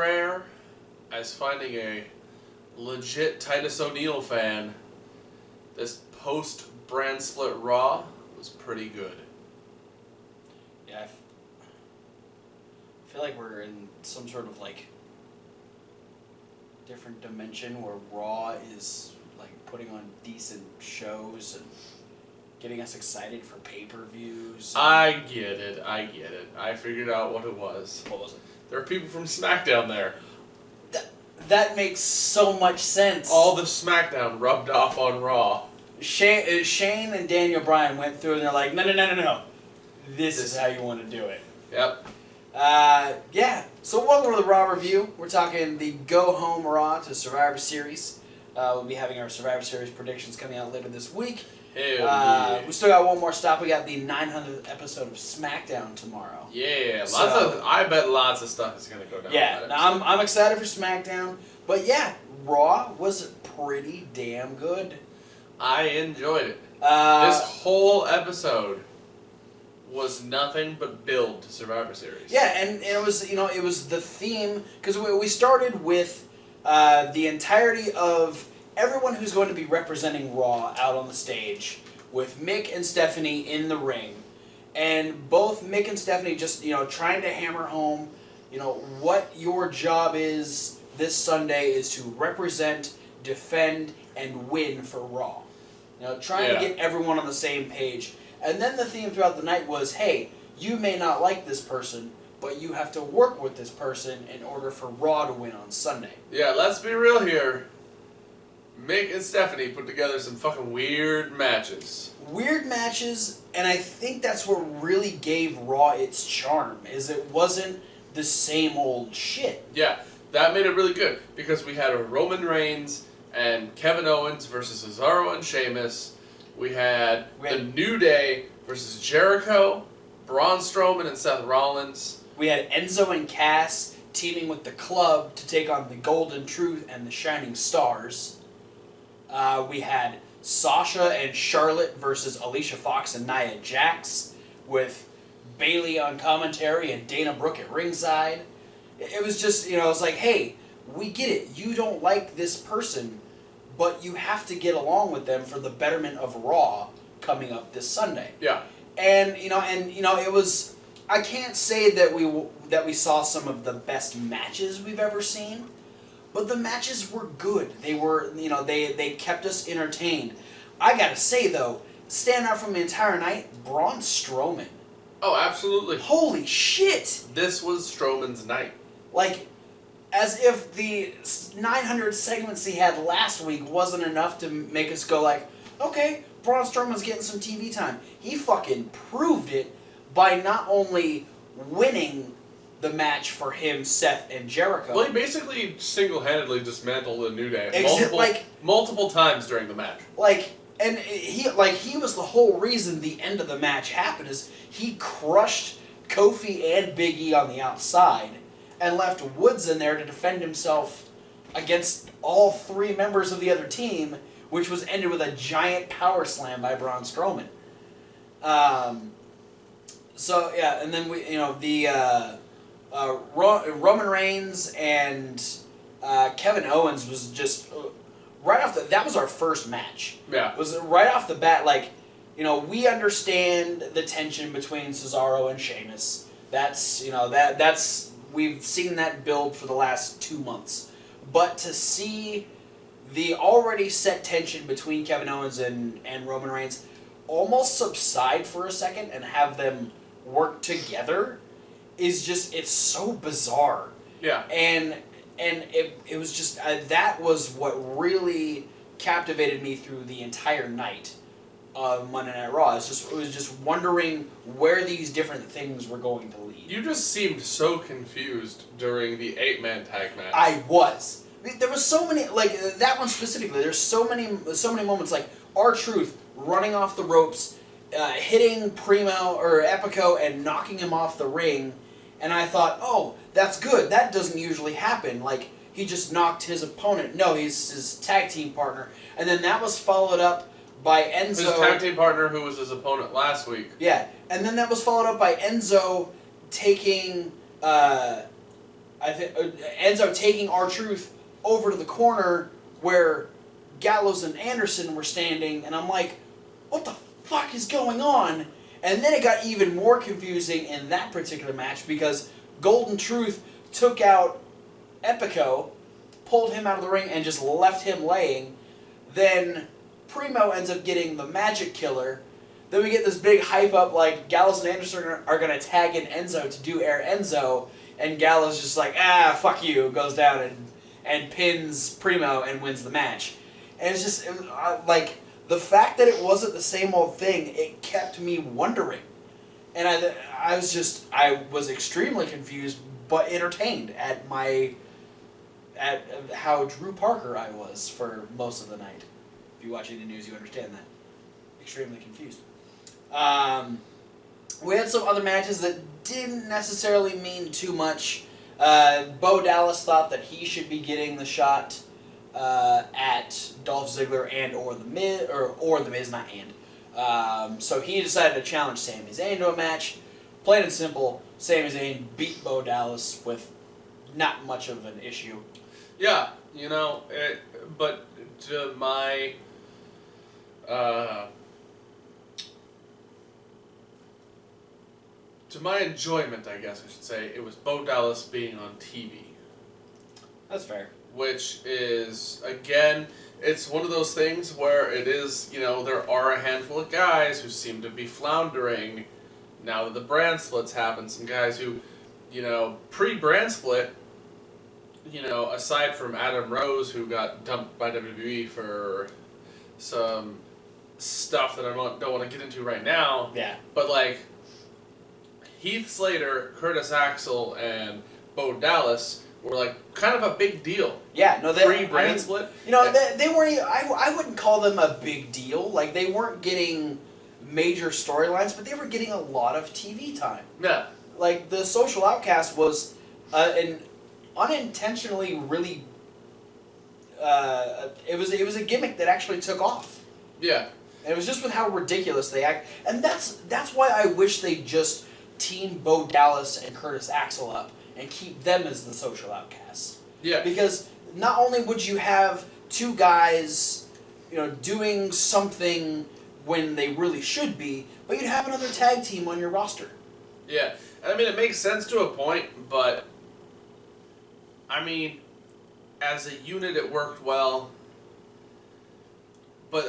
rare as finding a legit Titus O'Neil fan, this post-brand split Raw was pretty good. Yeah, I feel like we're in some sort of like different dimension where Raw is like putting on decent shows and getting us excited for pay-per-views. I get it. I figured out what it was. What was it? There are people from Smackdown there. That makes so much sense. All the Smackdown rubbed off on Raw. Shane and Daniel Bryan went through and they're like, no. This is how you want to do it. Yep. Yeah. So welcome to the Raw review. We're talking the Go Home Raw to Survivor Series. We'll be having our Survivor Series predictions coming out later this week. We still got one more stop. We got the 900th episode of Smackdown tomorrow. Yeah, I bet lots of stuff is going to go down. Yeah, now I'm excited for Smackdown. But yeah, Raw was pretty damn good. I enjoyed it. This whole episode was nothing but build to Survivor Series. Yeah, and it was it was the theme because we started with the entirety of everyone who's going to be representing Raw out on the stage with Mick and Stephanie in the ring, and both Mick and Stephanie just trying to hammer home what your job is this Sunday is to represent, defend, and win for Raw. Trying to get everyone on the same page. And then the theme throughout the night was, hey, you may not like this person, but you have to work with this person in order for Raw to win on Sunday. Yeah, let's be real here. Mick and Stephanie put together some fucking weird matches. Weird matches, and I think that's what really gave Raw its charm, is it wasn't the same old shit. Yeah, that made it really good, because we had a Roman Reigns and Kevin Owens versus Cesaro and Sheamus. We had the New Day versus Jericho, Braun Strowman and Seth Rollins. We had Enzo and Cass teaming with the Club to take on the Golden Truth and the Shining Stars. We had Sasha and Charlotte versus Alicia Fox and Nia Jax, with Bayley on commentary and Dana Brooke at ringside. It was just, it's like, hey, we get it. You don't like this person, but you have to get along with them for the betterment of Raw coming up this Sunday. Yeah. And it was. I can't say that we saw some of the best matches we've ever seen, but the matches were good. They were, they kept us entertained. I gotta say though, stand out from the entire night, Braun Strowman. Oh, absolutely. Holy shit! This was Strowman's night. Like, as if the 900 segments he had last week wasn't enough to make us go like, okay, Braun Strowman's getting some TV time. He fucking proved it by not only winning the match for him, Seth, and Jericho. Well, he basically single-handedly dismantled the New Day multiple times during the match. And he was the whole reason the end of the match happened, is he crushed Kofi and Big E on the outside and left Woods in there to defend himself against all three members of the other team, which was ended with a giant power slam by Braun Strowman. So yeah, and then Roman Reigns and Kevin Owens was just right off that was our first match. Yeah, was right off the bat, we understand the tension between Cesaro and Sheamus. That's we've seen that build for the last 2 months, but to see the already set tension between Kevin Owens and Roman Reigns almost subside for a second and have them work together is just, it's so bizarre. Yeah. And it was just, that was what really captivated me through the entire night of Monday Night Raw. It was just wondering where these different things were going to lead. You just seemed so confused during the 8-man tag match. I was. There was so many, that one specifically, there's so many moments, like R-Truth running off the ropes, hitting Primo or Epico and knocking him off the ring, and I thought, oh, that's good. That doesn't usually happen. He just knocked his opponent. No, he's his tag team partner. And then that was followed up by Enzo. His tag team partner who was his opponent last week. Yeah, and then that was followed up by Enzo taking I think Enzo taking R-Truth over to the corner where Gallows and Anderson were standing, and I'm like, what the fuck is going on? And then it got even more confusing in that particular match because Golden Truth took out Epico, pulled him out of the ring, and just left him laying. Then Primo ends up getting the Magic Killer. Then we get this big hype up like Gallows and Anderson are going to tag in Enzo to do Air Enzo, and Gallows just like, fuck you, goes down and pins Primo and wins the match. And it's just, like, the fact that it wasn't the same old thing, it kept me wondering. And I was extremely confused, but entertained at how Drew Parker I was for most of the night. If you're watching the news, you understand that. Extremely confused. We had some other matches that didn't necessarily mean too much. Bo Dallas thought that he should be getting the shot at Dolph Ziggler and or the Miz, or the Miz, not and. So he decided to challenge Sami Zayn to a match. Plain and simple, Sami Zayn beat Bo Dallas with not much of an issue. Yeah, but to my enjoyment, I guess I should say, it was Bo Dallas being on TV. That's fair. Which is, again, it's one of those things where it is, there are a handful of guys who seem to be floundering now that the brand splits happened. Some guys who, pre-brand split, aside from Adam Rose, who got dumped by WWE for some stuff that I don't want to get into right now. Yeah. But, Heath Slater, Curtis Axel, and Bo Dallas were, kind of a big deal. Yeah, no, they... Pre-brand split. They weren't... I wouldn't call them a big deal. They weren't getting major storylines, but they were getting a lot of TV time. Yeah. The Social Outcast was an unintentionally really... it was a gimmick that actually took off. Yeah. And it was just with how ridiculous they act. And that's why I wish they just team Bo Dallas and Curtis Axel up and keep them as the Social Outcasts. Yeah. Because not only would you have two guys, doing something when they really should be, but you'd have another tag team on your roster. Yeah. I mean, it makes sense to a point, but as a unit it worked well. But,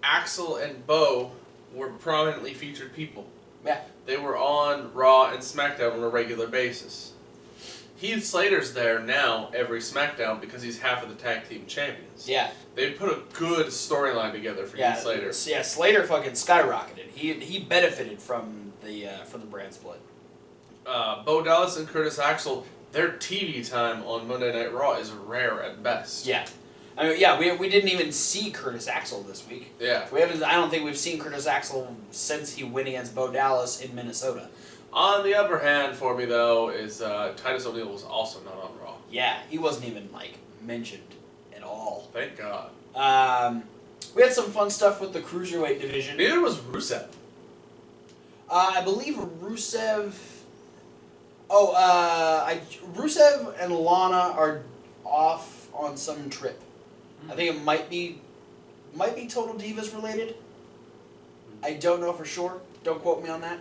Axel and Bo were prominently featured people. Yeah. They were on Raw and SmackDown on a regular basis. Heath Slater's there now every SmackDown because he's half of the tag team champions. Yeah. They put a good storyline together for Heath Slater. Yeah, Slater fucking skyrocketed. He benefited from the brand split. Bo Dallas and Curtis Axel, their TV time on Monday Night Raw is rare at best. Yeah. We didn't even see Curtis Axel this week. Yeah. I don't think we've seen Curtis Axel since he went against Bo Dallas in Minnesota. On the upper hand for me, though, is Titus O'Neil was also not on Raw. Yeah, he wasn't even, mentioned at all. Thank God. We had some fun stuff with the Cruiserweight division. Neither was Rusev. I believe Rusev... Rusev and Lana are off on some trip. I think it might be Total Divas related. I don't know for sure. Don't quote me on that.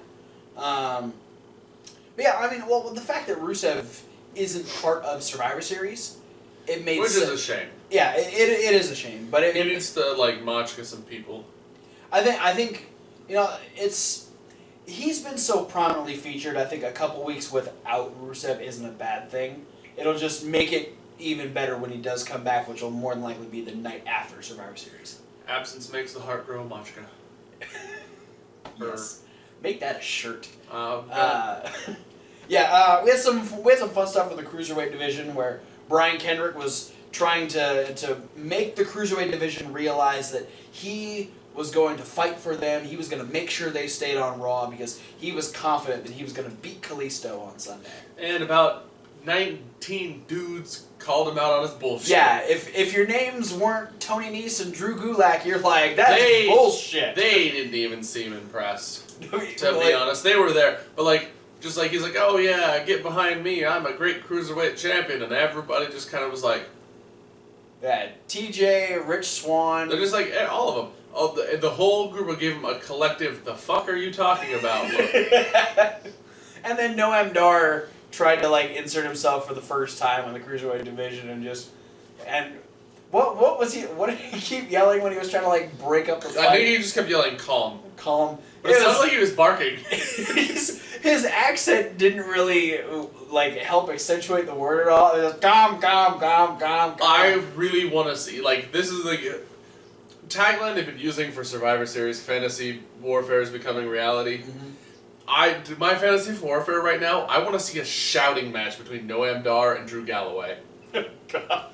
But yeah, the fact that Rusev isn't part of Survivor Series, it made sense. Which is a shame. Yeah, it is a shame. But it needs to match some people. I think he's been so prominently featured. I think a couple weeks without Rusev isn't a bad thing. It'll just make it even better when he does come back, which will more than likely be the night after Survivor Series. Absence makes the heart grow, Machka. Yes. Make that a shirt. Okay. We had some fun stuff with the Cruiserweight division where Brian Kendrick was trying to make the Cruiserweight division realize that he was going to fight for them. He was going to make sure they stayed on Raw because he was confident that he was going to beat Kalisto on Sunday. And about 19 dudes called him out on his bullshit. Yeah, if your names weren't Tony Nese and Drew Gulak, you're like, that's bullshit. They didn't even seem impressed, to be honest. They were there, but Just like he's like, oh yeah, get behind me, I'm a great cruiserweight champion, and everybody just kind of was like, yeah, TJ, Rich Swann. they're just like all of them. Oh, the whole group gave him a collective. The fuck are you talking about? Look. And then Noam Dar tried to like insert himself for the first time in the cruiserweight division and what was he? What did he keep yelling when he was trying to like break up the fight? I think he just kept yelling, "Calm." Calm. But it sounds like he was barking. His accent didn't really like help accentuate the word at all. It was calm. I really want to see, like, this is the tagline they've been using for Survivor Series. Fantasy warfare is becoming reality. Mm-hmm. My fantasy warfare right now, I want to see a shouting match between Noam Dar and Drew Galloway. God.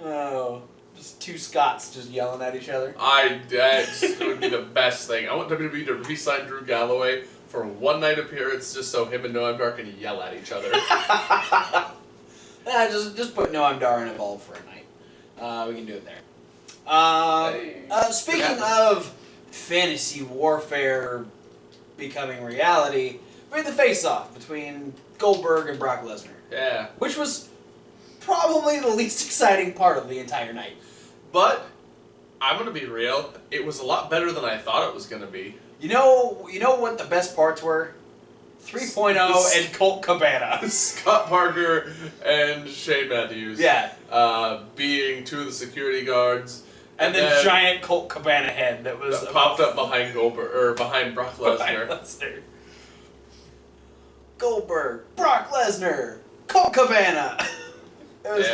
Oh, just two Scots just yelling at each other. That would be the best thing. I want WWE to re-sign Drew Galloway for a one-night appearance just so him and Noam Dar can yell at each other. Just put Noam Dar in a ball for a night. We can do it there. Speaking of fantasy warfare becoming reality, we had the face-off between Goldberg and Brock Lesnar. Yeah. Which was probably the least exciting part of the entire night. But I'm gonna be real. It was a lot better than I thought it was gonna be. You know what the best parts were? 3.0 and Colt Cabana. Scott Parker and Shane Matthews. Yeah. Being two of the security guards. And the giant Colt Cabana head that was popped up behind Goldberg or behind Brock Lesnar. Goldberg, Brock Lesnar, Colt Cabana. It was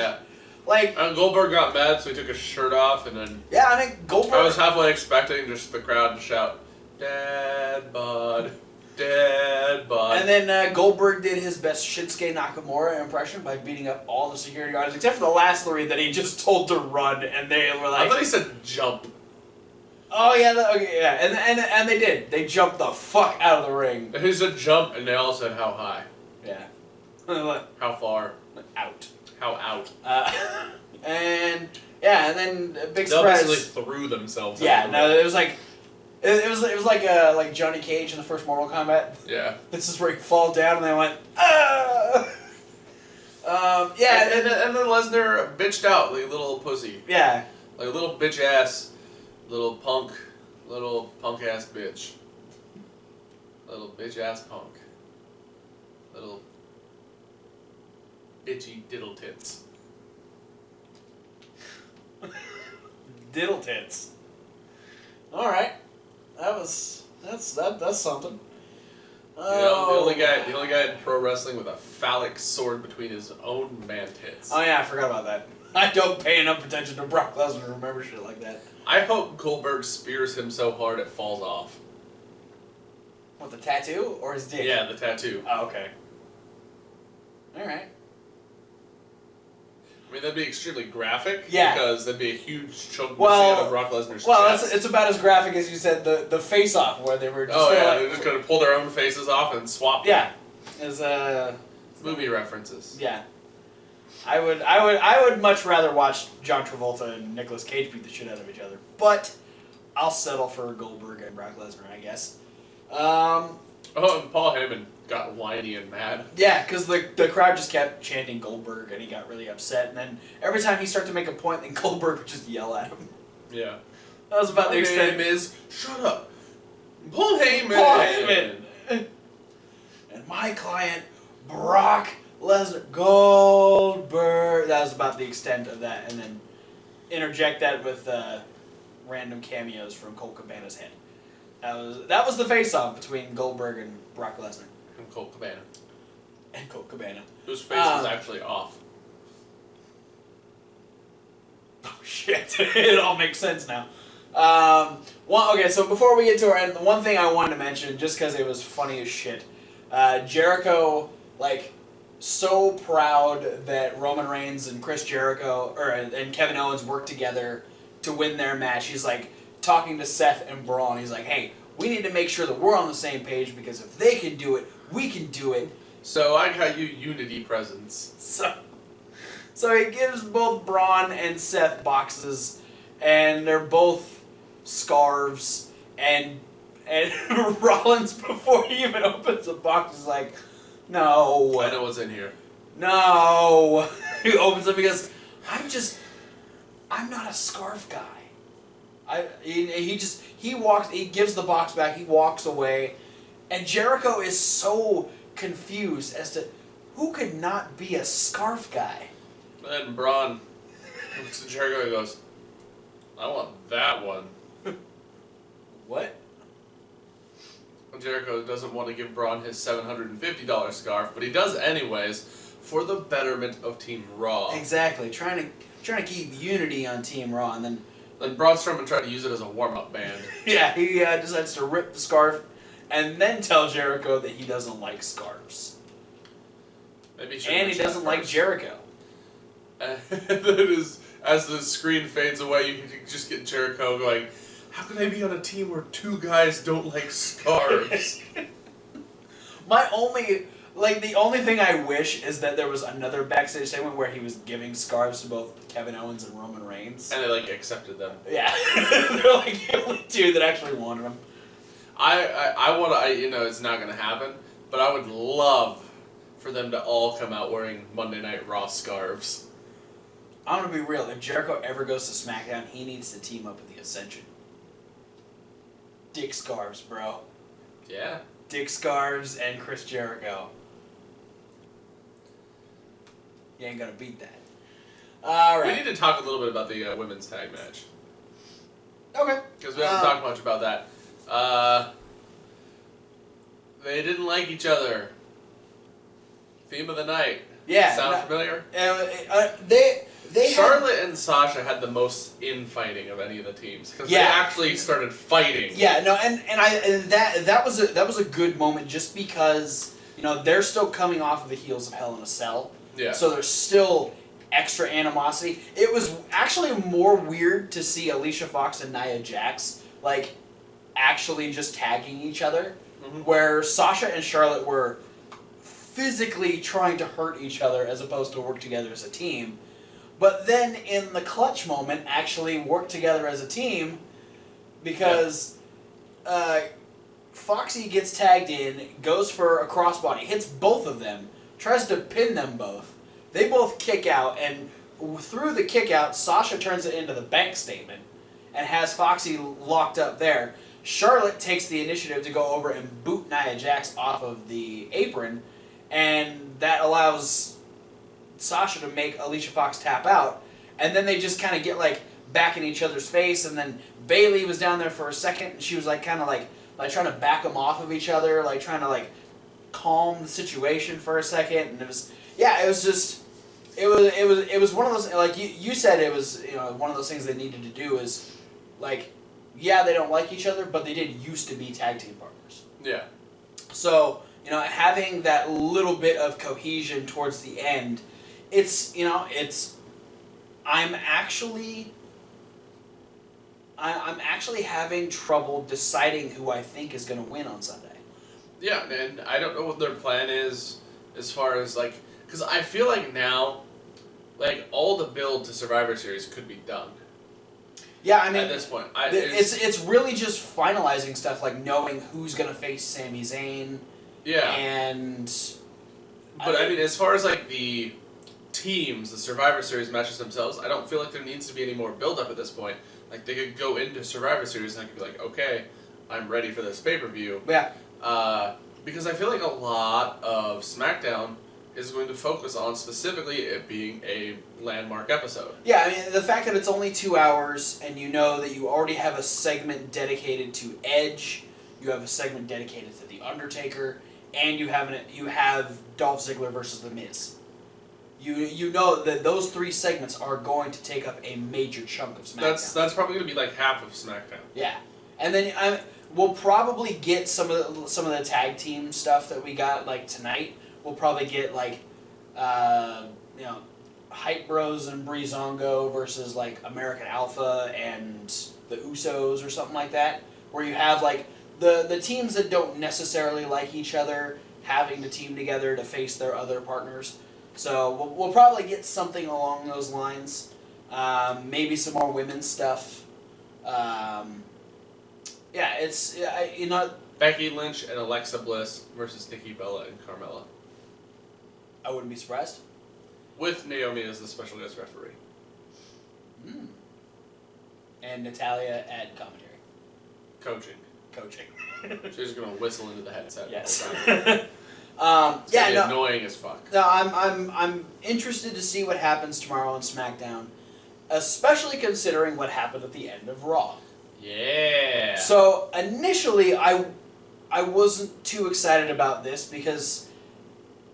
like and Goldberg got mad, so he took his shirt off, and then I think Goldberg. I was halfway expecting just the crowd to shout, "Dad bod, Dad bod." And then Goldberg did his best Shinsuke Nakamura impression by beating up all the security guards, except for the last three that he just told to run, and they were like, I thought he said jump. Oh yeah, okay, yeah, and they did. They jumped the fuck out of the ring. He said jump, and they all said how high. Yeah. How far? Out. How out? And then big They surprise. basically threw themselves. Yeah, no, it was like like Johnny Cage in the first Mortal Kombat. Yeah. This is where he fall down, and they went ah. And then Lesnar bitched out like a little pussy. Yeah. Like a little bitch ass, little punk ass bitch. Little bitch ass punk. Little bitchy diddle tits. Diddle tits. All right, that's something. You know, the only guy in pro wrestling with a phallic sword between his own man tits. Oh yeah, I forgot about that. I don't pay enough attention to Brock Lesnar to remember shit like that. I hope Goldberg spears him so hard it falls off. What, the tattoo or his dick? Yeah, the tattoo. Oh, okay. All right. I mean, that'd be extremely graphic. Yeah. Because that'd be a huge chunk out of Brock Lesnar's chest. It's about as graphic as you said the face-off where they were just they're just gonna pull their own faces off and swap them. Yeah. As movie references. Yeah. I would much rather watch John Travolta and Nicolas Cage beat the shit out of each other. But I'll settle for Goldberg and Brock Lesnar, I guess. Oh, and Paul Heyman got whiny and mad. Yeah, because the crowd just kept chanting Goldberg, and he got really upset. And then every time he started to make a point, then Goldberg would just yell at him. Yeah. That was about the extent. My name is... Shut up. Paul Heyman. Paul Heyman. And my client, Brock Lesnar. Goldberg. That was about the extent of that. And then interject that with random cameos from Colt Cabana's head. That was the face-off between Goldberg and Brock Lesnar. And Colt Cabana. And Colt Cabana. Whose face is actually off. Oh shit! It all makes sense now. Okay, so before we get to our end, the one thing I wanted to mention, just because it was funny as shit, Jericho, so proud that Roman Reigns and Chris Jericho, and Kevin Owens worked together to win their match. He's talking to Seth and Braun. He's like, hey, we need to make sure that we're on the same page, because if they can do it, we can do it. So I got you Unity presents. So he gives both Braun and Seth boxes, and they're both scarves, and And Rollins, before he even opens the box, is like, no. I know what's in here. No. He opens it because I'm not a scarf guy. He gives the box back, he walks away, and Jericho is so confused as to who could not be a scarf guy. And Braun looks at Jericho and goes, I want that one. What? Jericho doesn't want to give Braun his $750 scarf, but he does anyways for the betterment of Team Raw. Exactly, trying to keep unity on Team Raw, and then Braun Strowman tried to use it as a warm-up band. yeah, he decides to rip the scarf, and then tell Jericho that he doesn't like scarves, Maybe and he doesn't like Jericho. And then as the screen fades away, you can just get Jericho going, how can I be on a team where two guys don't like scarves? The only thing I wish is that there was another backstage segment where he was giving scarves to both Kevin Owens and Roman Reigns. And they accepted them. Yeah. They're the only two that actually wanted them. I want to, it's not going to happen, but I would love for them to all come out wearing Monday Night Raw scarves. I'm going to be real. If Jericho ever goes to SmackDown, he needs to team up with the Ascension. Dick scarves, bro. Yeah. Dick scarves and Chris Jericho. You ain't gonna beat that. All right. We need to talk a little bit about the women's tag match. Okay. Because we haven't talked much about that. They didn't like each other. Theme of the night. Yeah. Sound familiar? They Charlotte and Sasha had the most infighting of any of the teams because they actually started fighting. Yeah, no, and that was a good moment just because they're still coming off of the heels of Hell in a Cell. Yeah. So there's still extra animosity. It was actually more weird to see Alicia Fox and Nia Jax actually just tagging each other, where Sasha and Charlotte were physically trying to hurt each other as opposed to work together as a team. But then in the clutch moment, actually work together as a team because Foxy gets tagged in, goes for a crossbody, hits both of them, tries to pin them both. They both kick out, and through the kick out, Sasha turns it into the bank statement and has Foxy locked up there. Charlotte takes the initiative to go over and boot Nia Jax off of the apron, and that allows Sasha to make Alicia Fox tap out, and then they just kind of get back in each other's face, and then Bayley was down there for a second, and she was kind of trying to back them off of each other, trying to calm the situation for a second, and it was one of those, you said, it was one of those things they needed to do is they don't like each other, but they did used to be tag team partners. Yeah. So having that little bit of cohesion towards the end. I'm actually having trouble deciding who I think is going to win on Sunday. Yeah, and I don't know what their plan is as far as because I feel now, all the build to Survivor Series could be done. Yeah, I mean, at this point, it's really just finalizing stuff, knowing who's going to face Sami Zayn. Yeah. And but as far as the teams, the Survivor Series matches themselves, I don't feel there needs to be any more build up at this point. They could go into Survivor Series and I could be okay, I'm ready for this pay-per-view. Yeah. Because I feel a lot of SmackDown is going to focus on specifically it being a landmark episode. Yeah, I mean, the fact that it's only 2 hours and that you already have a segment dedicated to Edge, you have a segment dedicated to The Undertaker, and you have Dolph Ziggler versus The Miz. You know that those 3 segments are going to take up a major chunk of SmackDown. That's probably going to be half of SmackDown. Yeah, and then we'll probably get some of the tag team stuff that we got tonight. We'll probably get Hype Bros and Breezango versus American Alpha and the Usos or something like that, where you have the teams that don't necessarily like each other having to team together to face their other partners. So we'll probably get something along those lines. Maybe some more women's stuff. Yeah, it's Becky Lynch and Alexa Bliss versus Nikki Bella and Carmella. I wouldn't be surprised. With Naomi as the special guest referee. Mm. And Natalia at commentary. Coaching. She's gonna whistle into the headset. Yes. It's gonna be annoying as fuck. No, I'm interested to see what happens tomorrow on SmackDown, especially considering what happened at the end of Raw. Yeah. So initially, I wasn't too excited about this because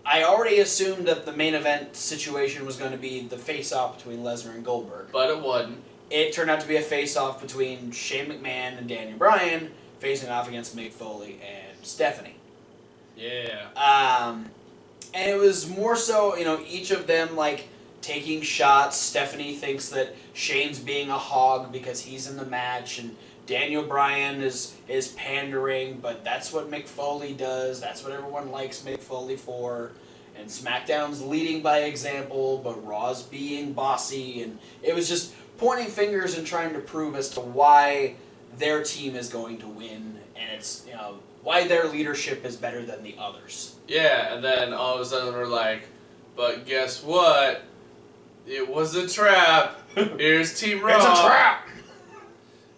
I already assumed that the main event situation was going to be the face-off between Lesnar and Goldberg. But it wasn't. It turned out to be a face-off between Shane McMahon and Daniel Bryan, facing off against Mick Foley and Stephanie. Yeah. And it was more so, each of them, taking shots. Stephanie thinks that Shane's being a hog because he's in the match, and Daniel Bryan is pandering, but that's what Mick Foley does. That's what everyone likes Mick Foley for. And SmackDown's leading by example, but Raw's being bossy, and it was just pointing fingers and trying to prove as to why their team is going to win, and it's, why their leadership is better than the others. Yeah, and then all of a sudden we're like, but guess what? It was a trap. Here's Team Raw. It's a trap!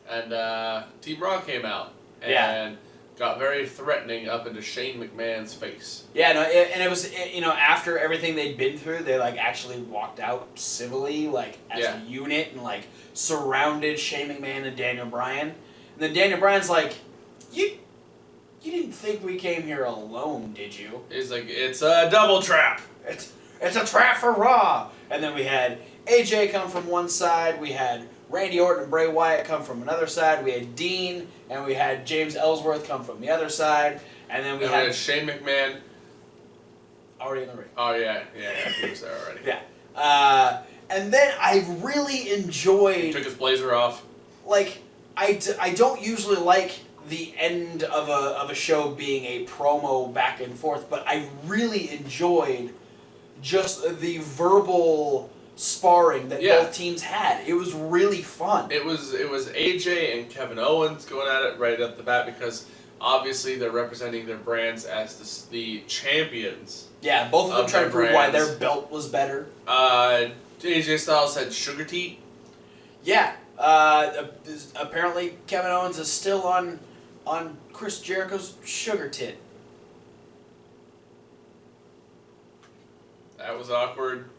And Team Raw came out and got very threatening up into Shane McMahon's face. Yeah, no, and it was, after everything they'd been through, they, actually walked out civilly, as a unit, and, surrounded Shane McMahon and Daniel Bryan. And then Daniel Bryan's like, You didn't think we came here alone, did you? He's like, it's a double trap. It's a trap for Raw. And then we had AJ come from one side. We had Randy Orton and Bray Wyatt come from another side. We had Dean and we had James Ellsworth come from the other side. And then we had Shane McMahon. Already in the ring. Oh, yeah, he was there already. Yeah. And then I really enjoyed... He took his blazer off. I don't usually like the end of a show being a promo back and forth, but I really enjoyed just the verbal sparring that both teams had. It was really fun. It was AJ and Kevin Owens going at it right at the bat because obviously they're representing their brands as the champions. Yeah, both of them trying to prove why their belt was better. AJ Styles had sugar teat. Yeah. Apparently Kevin Owens is still on Chris Jericho's sugar tit. That was awkward.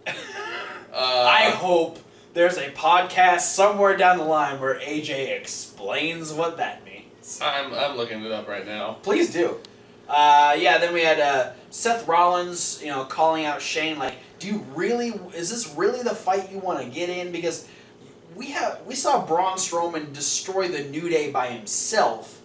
I hope there's a podcast somewhere down the line where AJ explains what that means. I'm looking it up right now. Please do. Then we had Seth Rollins, calling out Shane like, is this really the fight you want to get in? Because we saw Braun Strowman destroy the New Day by himself.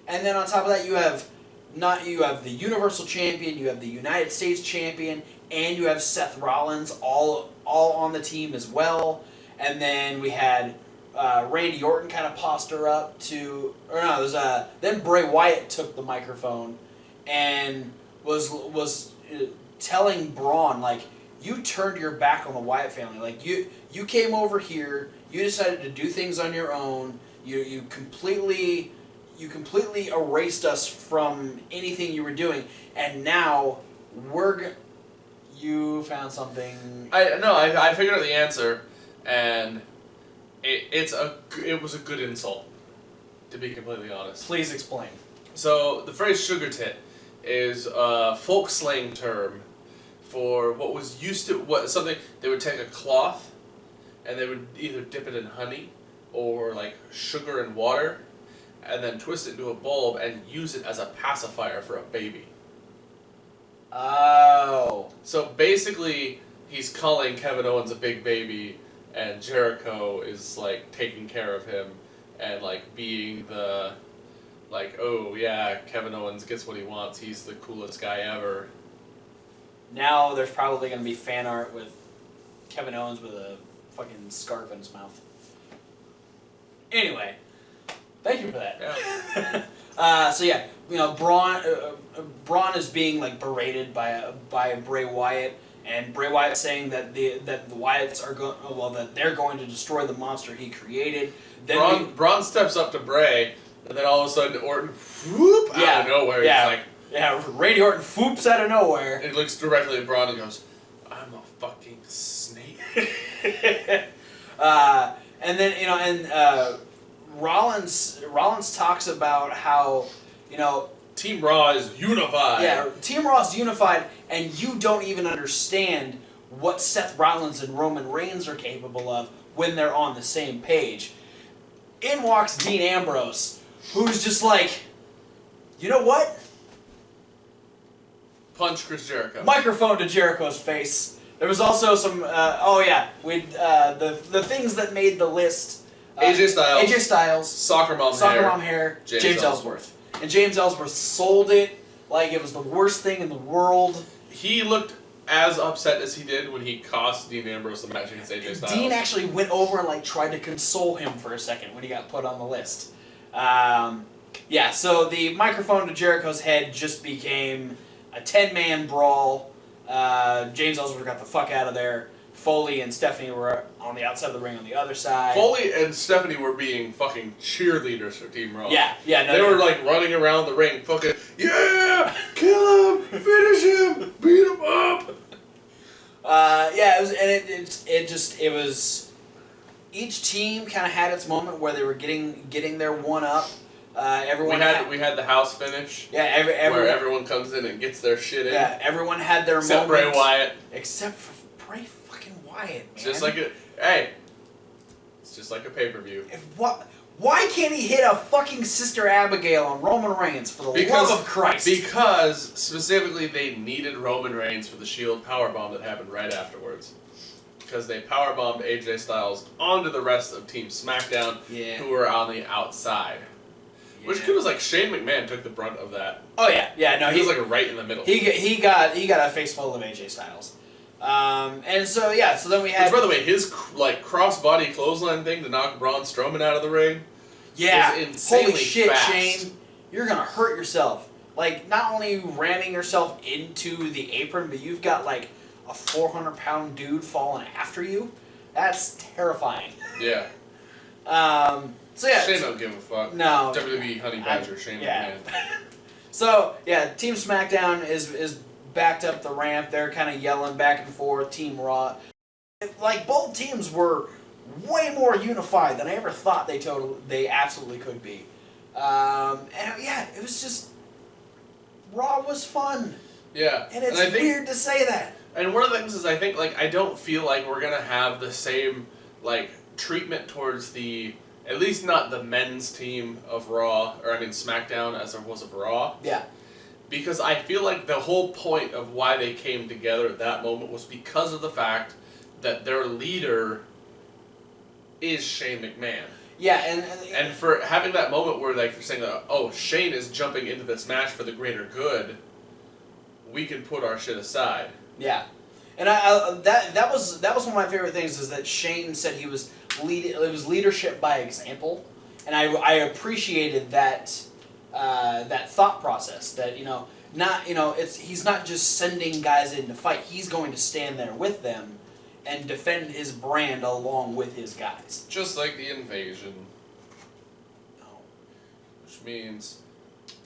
And then on top of that, you have the Universal Champion, you have the United States Champion, and you have Seth Rollins all on the team as well. And then we had Randy Orton kind of posture up then Bray Wyatt took the microphone and was telling Braun, you turned your back on the Wyatt family. You came over here, you decided to do things on your own, you completely erased us from anything you were doing, and now you found something. I figured out the answer, and it was a good insult, to be completely honest. Please explain. So the phrase "sugar tit" is a folk slang term for what was used to something. They would take a cloth, and they would either dip it in honey or sugar and water, and then twist it into a bulb and use it as a pacifier for a baby. Oh. So basically, he's calling Kevin Owens a big baby, and Jericho is taking care of him, and being the oh yeah, Kevin Owens gets what he wants. He's the coolest guy ever. Now there's probably going to be fan art with Kevin Owens with a fucking scarf in his mouth. Anyway. Thank you for that. Yeah. Braun is being berated by Bray Wyatt, and Bray Wyatt saying that the Wyatts are that they're going to destroy the monster he created. Then Braun steps up to Bray And then all of a sudden, Orton, whoop, out of nowhere. Yeah. He's like... Yeah, Randy Orton whoops out of nowhere. And he looks directly at Braun and goes, I'm a fucking snake. And then, Rollins talks about how, Team Raw is unified. Yeah, Team Raw is unified, and you don't even understand what Seth Rollins and Roman Reigns are capable of when they're on the same page. In walks Dean Ambrose, who's just like, you know what? Punch Chris Jericho. Microphone to Jericho's face. There was also some, the things that made the list. AJ Styles. Soccer Mom Hair. James Ellsworth. And James Ellsworth sold it like it was the worst thing in the world. He looked as upset as he did when he cost Dean Ambrose the match against AJ Styles. Dean actually went over and tried to console him for a second when he got put on the list. So the microphone to Jericho's head just became a 10-man brawl. James Ellsworth got the fuck out of there. Foley and Stephanie were on the outside of the ring on the other side. Foley and Stephanie were being fucking cheerleaders for Team Raw. They were running around the ring, fucking, yeah, kill him, finish him, beat him up. It was each team kind of had its moment where they were getting their one up. We had the house finish. Yeah, where everyone comes in and gets their shit in. Yeah, everyone had their except moment. Bray Wyatt. Except for Bray fucking Wyatt, man. It's just like a pay-per-view. Why can't he hit a fucking Sister Abigail on Roman Reigns, for the love of Christ? Because, specifically, they needed Roman Reigns for the Shield powerbomb that happened right afterwards. Because they powerbombed AJ Styles onto the rest of Team Smackdown, who were on the outside. Yeah. Which was like Shane McMahon took the brunt of that. Oh yeah. No, he was like right in the middle. He got a face full of AJ Styles. So then we had. Which, by the way, his cross-body clothesline thing to knock Braun Strowman out of the ring. Yeah. Was insanely Holy shit, fast. Shane! You're gonna hurt yourself. Not only ramming yourself into the apron, but you've got a 400-pound dude falling after you. That's terrifying. Yeah. Shane don't give a fuck. No. WWE Honey Badger, Shane McMahon. So, Team SmackDown is backed up the ramp. They're kind of yelling back and forth. Team Raw. Both teams were way more unified than I ever thought they absolutely could be. It was just... Raw was fun. Yeah. And it's weird to say that. And one of the things is I think, I don't feel like we're going to have the same, treatment towards the... At least not the men's team of Raw, SmackDown, as there was of Raw. Yeah. Because I feel like the whole point of why they came together at that moment was because of the fact that their leader is Shane McMahon. Yeah, and for having that moment where they're saying, Shane is jumping into this match for the greater good, we can put our shit aside. Yeah. And that was one of my favorite things is that Shane said it was leadership by example, and I appreciated that thought process that he's not just sending guys in to fight, he's going to stand there with them and defend his brand along with his guys. Just like the Invasion. No. Which means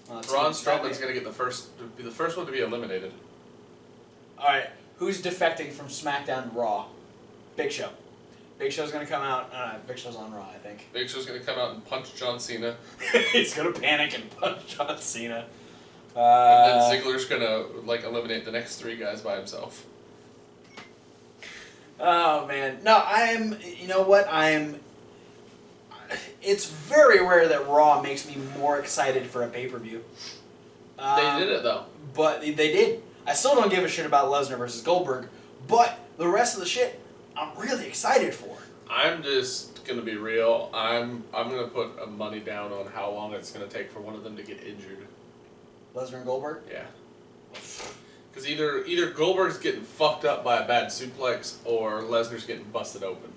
Braun Strowman's going to be the first one to be eliminated. All right. Who's defecting from SmackDown to Raw? Big Show. Big Show's going to come out. Big Show's on Raw, I think. Big Show's going to come out and punch John Cena. He's going to panic and punch John Cena. And then Ziggler's going to eliminate the next 3 guys by himself. Oh, man. No, it's very rare that Raw makes me more excited for a pay-per-view. They did it, though. But they did. I still don't give a shit about Lesnar versus Goldberg, but the rest of the shit, I'm really excited for. I'm just gonna be real. I'm gonna put a money down on how long it's gonna take for one of them to get injured. Lesnar and Goldberg? Yeah. Because either Goldberg's getting fucked up by a bad suplex or Lesnar's getting busted open.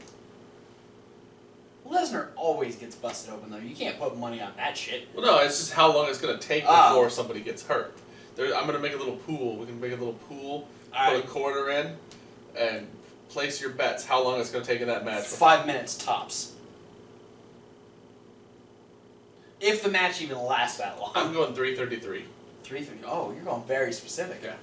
Lesnar always gets busted open though. You can't put money on that shit. Well, no, it's just how long it's gonna take before somebody gets hurt. I'm going to make a little pool. We can make a little pool, put a quarter in, and place your bets how long it's going to take in that match. 5 minutes tops. If the match even lasts that long. I'm going 333. 3-3. Oh, you're going very specific. Yeah.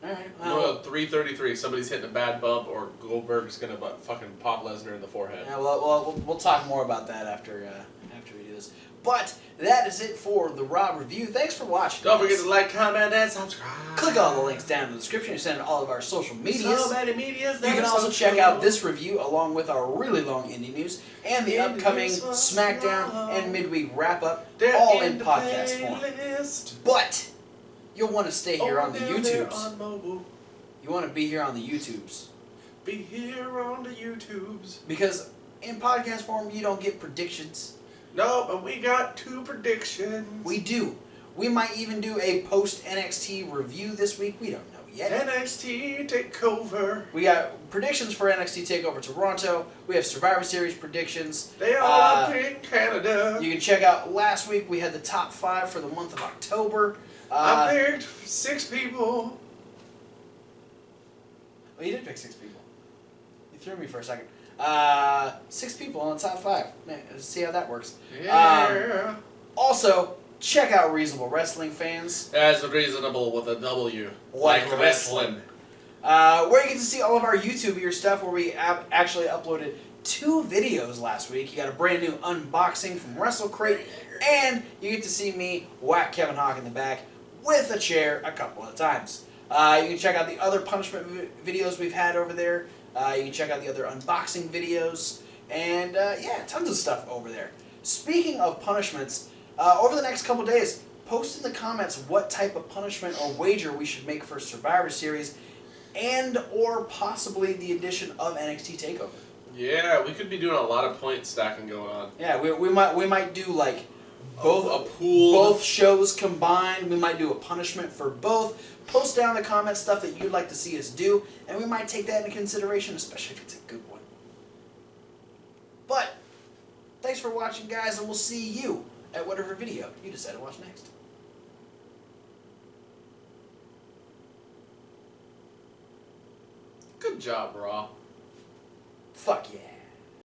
Alright, I'm going 333. Somebody's hitting a bad bump, or Goldberg's gonna fucking pop Lesnar in the forehead. yeah, we'll talk more about that after we do this. But that is it for the Raw review. Thanks for watching. Don't forget to like, comment, and subscribe. Click all the links down in the description and send all of our social medias. So many medias. You can also check out this review along with our really long indie news and the upcoming Smackdown and midweek wrap-up, all in podcast form. But you'll want to stay here on the YouTubes. You want to be here on the YouTubes. Be here on the YouTubes. Because in podcast form, you don't get predictions. No, but we got 2 predictions. We do. We might even do a post-NXT review this week. We don't know yet. NXT Takeover. We got predictions for NXT Takeover Toronto. We have Survivor Series predictions. They are up in Canada. You can check out last week. We had the top 5 for the month of October. I picked 6 people. Oh, you did pick 6 people. You threw me for a second. 6 people on the top 5. Man, let's see how that works. Yeah. Also, check out Reasonable Wrestling, fans. As reasonable with a W. Like wrestling. Where you get to see all of our YouTube stuff, where we actually uploaded 2 videos last week. You got a brand new unboxing from WrestleCrate, and you get to see me whack Kevin Hawk in the back with a chair a couple of times. You can check out the other punishment videos we've had over there. You can check out the other unboxing videos, and yeah, tons of stuff over there. Speaking of punishments, over the next couple days, post in the comments what type of punishment or wager we should make for Survivor Series, and or possibly the addition of NXT TakeOver. Yeah, we could be doing a lot of point stacking going on. Yeah, we might do like both a pool, both shows combined. We might do a punishment for both. Post down in the comments stuff that you'd like to see us do, and we might take that into consideration, especially if it's a good one. But thanks for watching, guys, and we'll see you at whatever video you decide to watch next. Good job, Raw. Fuck yeah.